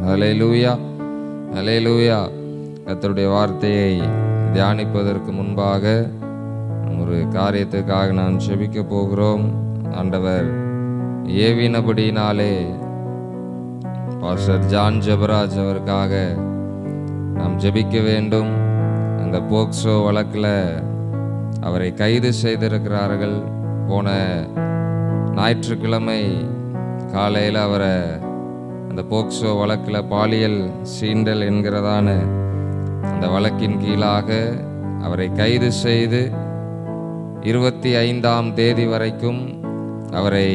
ஹல்லேலூயா, ஹல்லேலூயா. கர்த்தருடைய வார்த்தையை தியானிப்பதற்கு முன்பாக ஒரு காரியத்துக்காக நாம் ஜெபிக்க போகிறோம். ஆண்டவர் ஏவினபடினாலே பாஸ்டர் ஜான் ஜெபராஜ் அவருக்காக நாம் ஜெபிக்க வேண்டும். அந்த போக்சோ வழக்கில் அவரை கைது செய்திருக்கிறார்கள். போன ஞாயிற்றுக்கிழமை காலையில் அவரை அந்த போக்சோ வழக்கில் பாலியல் சீண்டல் என்கிறதான அந்த வழக்கின் கீழாக அவரை கைது செய்து 25ஆம் தேதி வரைக்கும் அவரை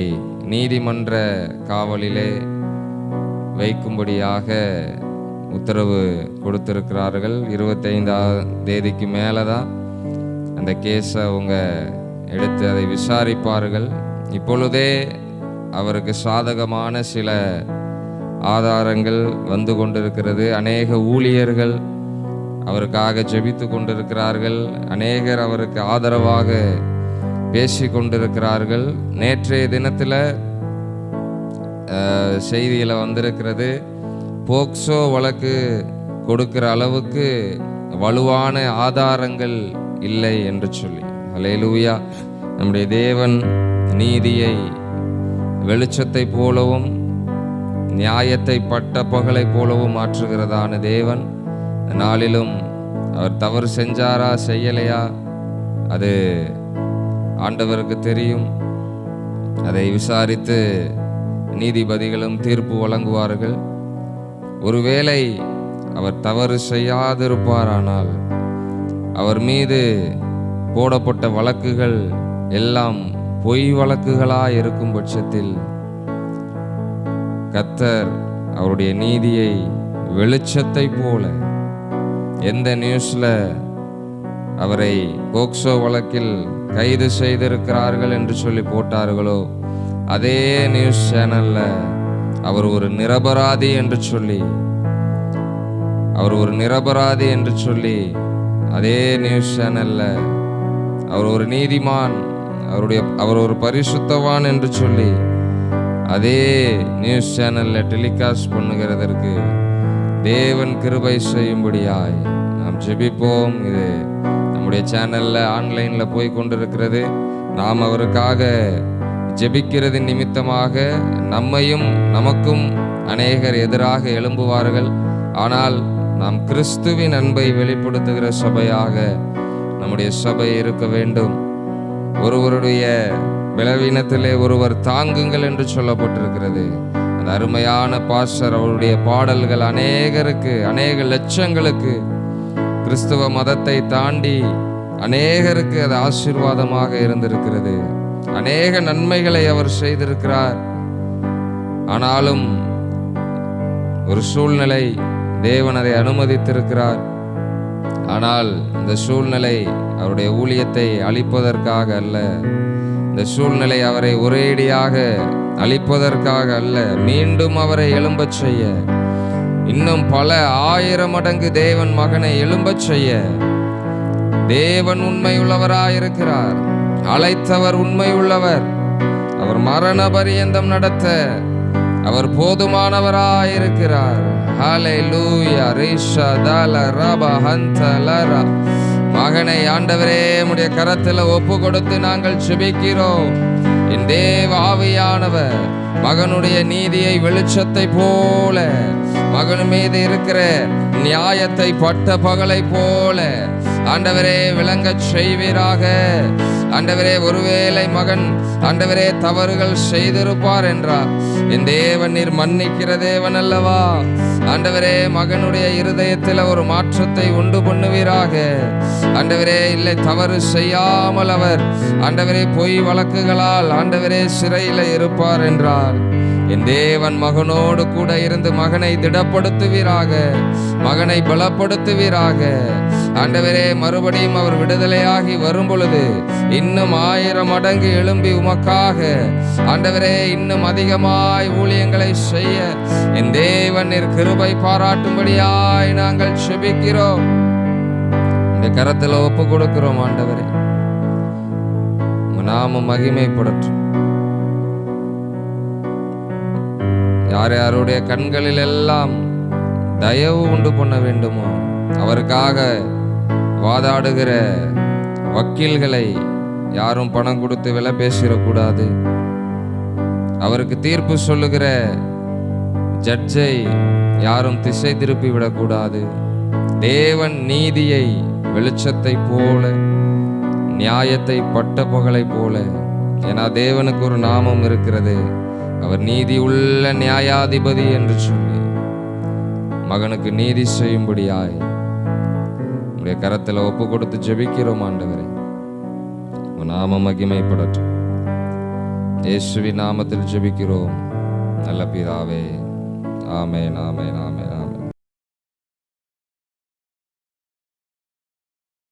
நீதிமன்ற காவலிலே வைக்கும்படியாக உத்தரவு கொடுத்திருக்கிறார்கள். 25ஆம் தேதிக்கு மேலே தான் அந்த கேஸை அவங்க எடுத்து அதை விசாரிப்பார்கள். இப்பொழுதே அவருக்கு சாதகமான சில ஆதாரங்கள் வந்து கொண்டிருக்கிறது. அநேக ஊழியர்கள் அவருக்காக ஜெபித்து கொண்டிருக்கிறார்கள். அநேகர் அவருக்கு ஆதரவாக பேசி கொண்டிருக்கிறார்கள். நேற்றைய தினத்தில் செய்தியில் வந்திருக்கிறது, போக்சோ வழக்கு கொடுக்கிற அளவுக்கு வலுவான ஆதாரங்கள் இல்லை என்று சொல்லி. ஹல்லேலூயா. நம்முடைய தேவன் நீதியை வெளிச்சத்தை போலவும் நியாயத்தை பட்ட பகலை போலவும் மாற்றுகிறதான தேவன். நாளிலும் அவர் தவறு செஞ்சாரா செய்யலையா அது ஆண்டவருக்கு தெரியும். அதை விசாரித்து நீதிபதிகளும் தீர்ப்பு வழங்குவார்கள். ஒருவேளை அவர் தவறு செய்யாதிருப்பாரானால் அவர் மீது போடப்பட்ட வழக்குகள் எல்லாம் பொய் வழக்குகளாய் இருக்கும் பட்சத்தில் கர்த்தர் அவருடைய நீதியை வெளிச்சத்தை போல எந்த நியூஸ்ல அவரை போக்சோ வழக்கில் கைது செய்திருக்கிறார்கள் என்று சொல்லி போட்டார்களோ அதே நியூஸ் சேனல்ல அவர் ஒரு நிரபராதி என்று சொல்லி அதே நியூஸ் சேனல்ல அவர் ஒரு நீதிமான், அவர் ஒரு பரிசுத்தவான் என்று சொல்லி அதே நியூஸ் சேனல்ல டெலிகாஸ்ட் பண்ணுகிறதற்கு தேவன் கிருபை செய்யும்படியாய் நாம் ஜெபிப்போம். இது நம்முடைய சேனல்ல ஆன்லைன்ல போய் கொண்டிருக்கிறது. நாம் அவருக்காக ஜெபிக்கிறது நிமித்தமாக நமக்கும் அநேகர் எதிராக எழும்புவார்கள். ஆனால் நாம் கிறிஸ்துவின் அன்பை வெளிப்படுத்துகிற சபையாக நம்முடைய சபை இருக்க வேண்டும். ஒருவருடைய பலவீனத்திலே ஒருவர் தாங்குங்கள் என்று சொல்லப்பட்டிருக்கிறது. அந்த அருமையான பாஸ்டர் அவருடைய பாடல்கள் அநேக லட்சங்களுக்கு கிறிஸ்துவ மதத்தை தாண்டி அநேகருக்கு அது ஆசீர்வாதமாக இருந்திருக்கிறது. அநேக நன்மைகளை அவர் செய்திருக்கிறார். ஆனாலும் ஒரு சூழ்நிலை தேவன் அதை அனுமதித்திருக்கிறார். ஆனால் இந்த சூழ்நிலை அவருடைய ஊழியத்தை அழிப்பதற்காக அல்ல, இந்த சூழ்நிலை அவரை ஒரேடியாக அழிப்பதற்காக அல்ல, மீண்டும் அவரை எழும்பச் செய்ய, இன்னும் பல 1000 மடங்கு தேவன் மகனை எழும்பச் செய்ய தேவன் உண்மையுள்ளவராயிருக்கிறார். அழைத்தவர் உண்மையுள்ளவர். அவர் மரண பரியந்தம் நடத்த அவர் போதுமானவராயிருக்கிறார். ஹல்லேலூயா. ரிஷா தல ரப ஹந்தலரா. மகனை ஆண்டவரே உம்முடைய கரத்தில் ஒப்பு கொடுத்து நாங்கள் ஜெபிக்கிறோம். என் தேவ ஆவியானவர் மகனுடைய நீதியை வெளிச்சத்தை போல, மகன் மீது இருக்கிற நியாயத்தை பட்ட பகலை போல ஆண்டவரே விளங்கச் செய்வீராக. ஆண்டவரே, ஒருவேளை மகன் ஆண்டவரே தவறுகள் செய்திருப்பார் என்றார், என் தேவன் நீர் மன்னிக்கிற தேவன் அல்லவா? ஆண்டவரே, மகனுடைய இருதயத்தில் ஒரு மாற்றத்தை உண்டு பண்ணுவீராக. ஆண்டவரே, இல்லை தவறு செய்யாமல் அவர் ஆண்டவரே பொய் வழக்குகளால் ஆண்டவரே சிறையில் இருப்பார் என்றார், என் தேவன் மகனோடு கூட இருந்து மகனை திடப்படுத்துவீராக, மகனை பலப்படுத்துவீராக. ஆண்டவரே, மறுபடியும் அவர் விடுதலையாகி வரும் பொழுது இன்னும் 1000 மடங்கு எழும்பி உமக்காக ஆண்டவரே இன்னும் அதிகமாய் ஊழியங்களை செய்ய என் தேவன் நீர் கிருபை பாராட்டும்படியாய் நாங்கள் ஜெபிக்கிறோம். இந்த கரத்தில் ஒப்பு கொடுக்கிறோம். ஆண்டவரே, நாம மகிமைப்படட்டும். யார் யாருடைய கண்களில் எல்லாம் தயவு உண்டு பண்ண வேண்டுமோ, அவருக்காக வாதாடுகிற வக்கீல்களை யாரும் பணம் கொடுத்து விலை பேசிடக்கூடாது. அவருக்கு தீர்ப்பு சொல்லுகிற ஜட்ஜை யாரும் திசை திருப்பி விடக்கூடாது. தேவன் நீதியை வெளிச்சத்தை போல, நியாயத்தை பட்ட பகலை போல, ஏன்னா தேவனுக்கு ஒரு நாமம் இருக்கிறது, அவர் நீதி உள்ள நியாயாதிபதி என்று சொல்லி மகனுக்கு நீதி செய்யும்படியாய் உடைய கரத்தில் ஒப்பு கொடுத்து ஜெபிக்கிறோம். ஆண்டவரே, உன் நாமம் மகிமைப்படட்டும். இயேசுவின் நாமத்தில் ஜெபிக்கிறோம் நல்ல பிதாவே. ஆமென், ஆமென், ஆமென்.